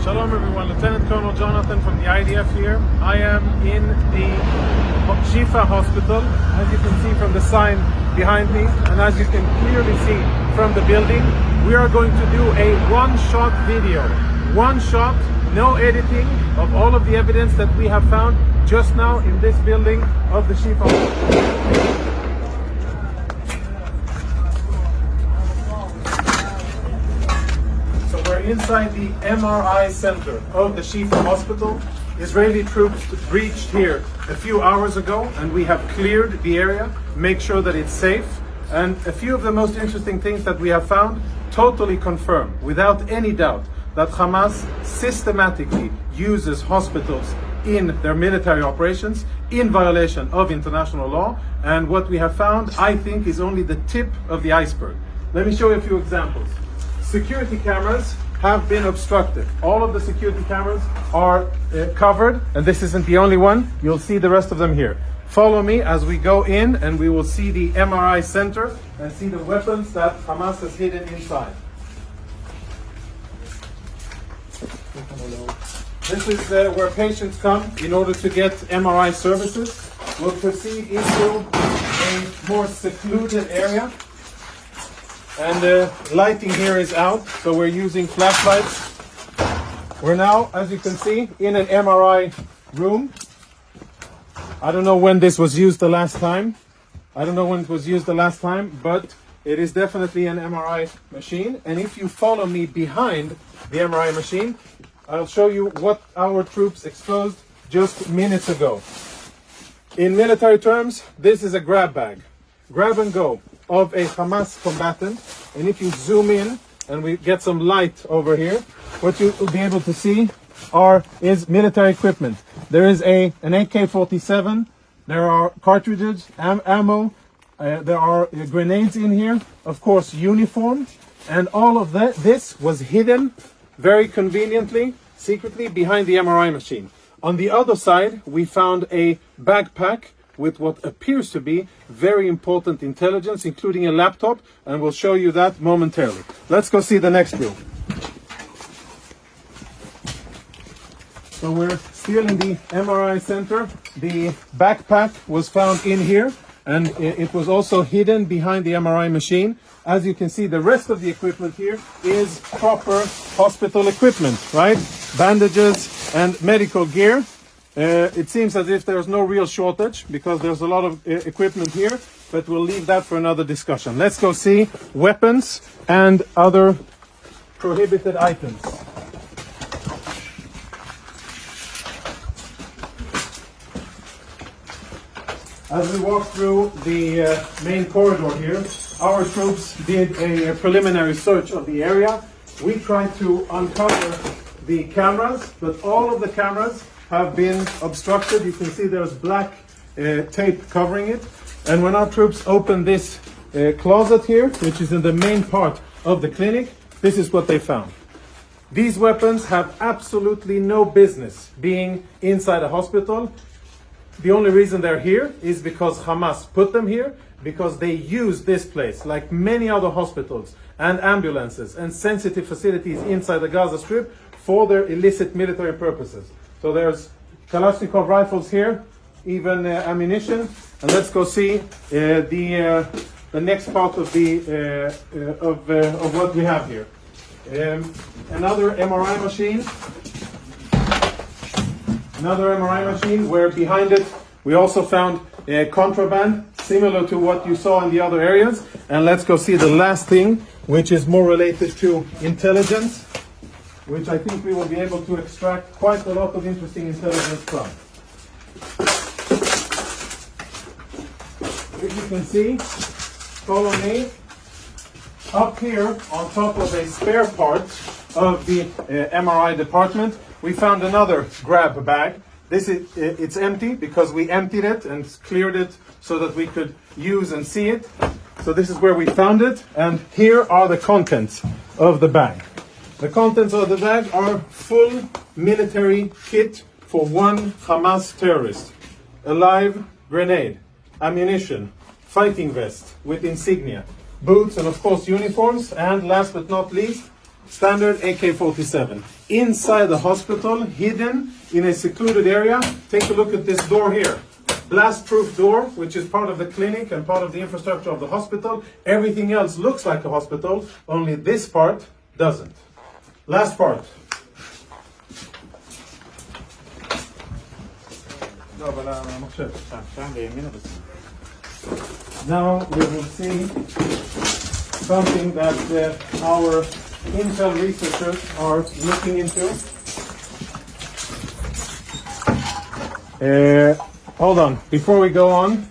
Shalom everyone, Lieutenant Colonel Jonathan from the IDF here. I am in the Shifa hospital, as you can see from the sign behind me, and as you can clearly see from the building. We are going to do a one-shot video. One shot, no editing, of all of the evidence that we have found just now in this building of the Shifa hospital. Inside the MRI center of the Shifa hospital. Israeli troops breached here a few hours ago, and we have cleared the area, make sure that it's safe. And a few of the most interesting things that we have found totally confirm, without any doubt, that Hamas systematically uses hospitals in their military operations in violation of international law. And what we have found, I think, is only the tip of the iceberg. Let me show you a few examples. Security cameras have been obstructed. All of the security cameras are covered, and this isn't the only one. You'll see the rest of them here. Follow me as we go in, and we will see the MRI center and see the weapons that Hamas has hidden inside. This is where patients come in order to get MRI services. We'll proceed into a more secluded area. And the lighting here is out, so we're using flashlights. We're now, as you can see, in an MRI room. I don't know when this was used the last time. But it is definitely an MRI machine. And if you follow me behind the MRI machine, I'll show you what our troops exposed just minutes ago. In military terms, this is a grab bag. Grab and go of a Hamas combatant, and if you zoom in and we get some light over here, what you will be able to see is military equipment. There is an AK-47, there are cartridges, ammo, there are grenades in here, of course uniform, and all of this was hidden very conveniently, secretly behind the MRI machine. On the other side, we found a backpack with what appears to be very important intelligence, including a laptop, and we'll show you that momentarily. Let's go see the next room. So we're still in the MRI center. The backpack was found in here, and it was also hidden behind the MRI machine. As you can see, the rest of the equipment here is proper hospital equipment, right? Bandages and medical gear. It seems as if there's no real shortage because there's a lot of equipment here, but we'll leave that for another discussion. Let's go see weapons and other prohibited items. As we walk through the main corridor here, our troops did a preliminary search of the area. We tried to uncover the cameras, but all of the cameras have been obstructed. You can see there's black tape covering it. And when our troops opened this closet here, which is in the main part of the clinic, this is what they found. These weapons have absolutely no business being inside a hospital. The only reason they're here is because Hamas put them here, because they use this place, like many other hospitals and ambulances and sensitive facilities inside the Gaza Strip, for their illicit military purposes. So there's Kalashnikov rifles here, even ammunition. And let's go see the next part of what we have here. Another MRI machine, where behind it we also found contraband, similar to what you saw in the other areas. And let's go see the last thing, which is more related to intelligence, which I think we will be able to extract quite a lot of interesting intelligence from. If you can see, follow me, up here on top of a spare part of the MRI department, we found another grab bag. It's empty because we emptied it and cleared it so that we could use and see it. So this is where we found it, and here are the contents of the bag. The contents of the bag are full military kit for one Hamas terrorist. A live grenade, ammunition, fighting vest with insignia, boots, and of course uniforms, and last but not least, standard AK-47. Inside the hospital, hidden in a secluded area, take a look at this door here. Blast-proof door, which is part of the clinic and part of the infrastructure of the hospital. Everything else looks like a hospital, only this part doesn't. Last part. Now we will see something that our Intel researchers are looking into. Hold on, before we go on,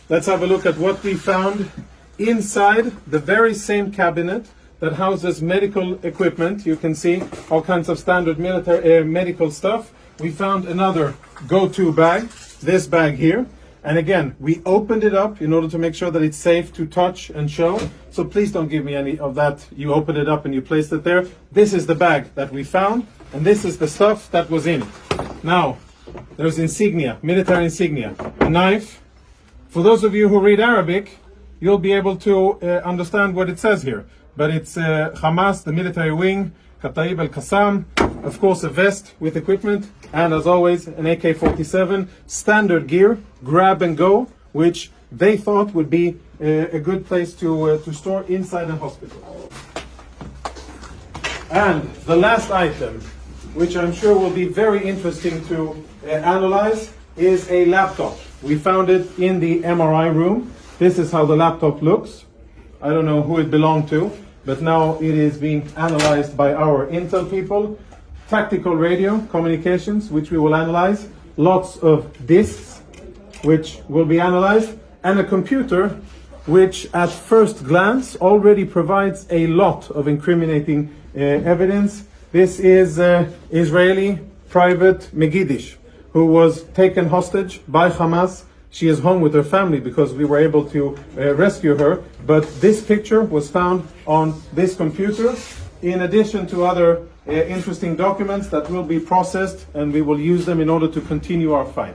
let's have a look at what we found inside the very same cabinet that houses medical equipment. You can see all kinds of standard military medical stuff. We found another go-to bag, this bag here. And again, we opened it up in order to make sure that it's safe to touch and show. So please don't give me any of that. You opened it up and you placed it there. This is the bag that we found, and this is the stuff that was in it. Now, there's insignia, military insignia, a knife. For those of you who read Arabic, you'll be able to understand what it says here. But it's Hamas, the military wing, Kataib al-Qassam, of course a vest with equipment, and as always an AK-47, standard gear, grab and go, which they thought would be a good place to store inside a hospital. And the last item, which I'm sure will be very interesting to analyze, is a laptop. We found it in the MRI room. This is how the laptop looks. I don't know who it belonged to, but now it is being analyzed by our Intel people. Tactical radio communications, which we will analyze. Lots of disks, which will be analyzed. And a computer, which at first glance already provides a lot of incriminating evidence. This is Israeli private Megidish, who was taken hostage by Hamas. She is home with her family because we were able to rescue her. But this picture was found on this computer, in addition to other interesting documents that will be processed, and we will use them in order to continue our fight.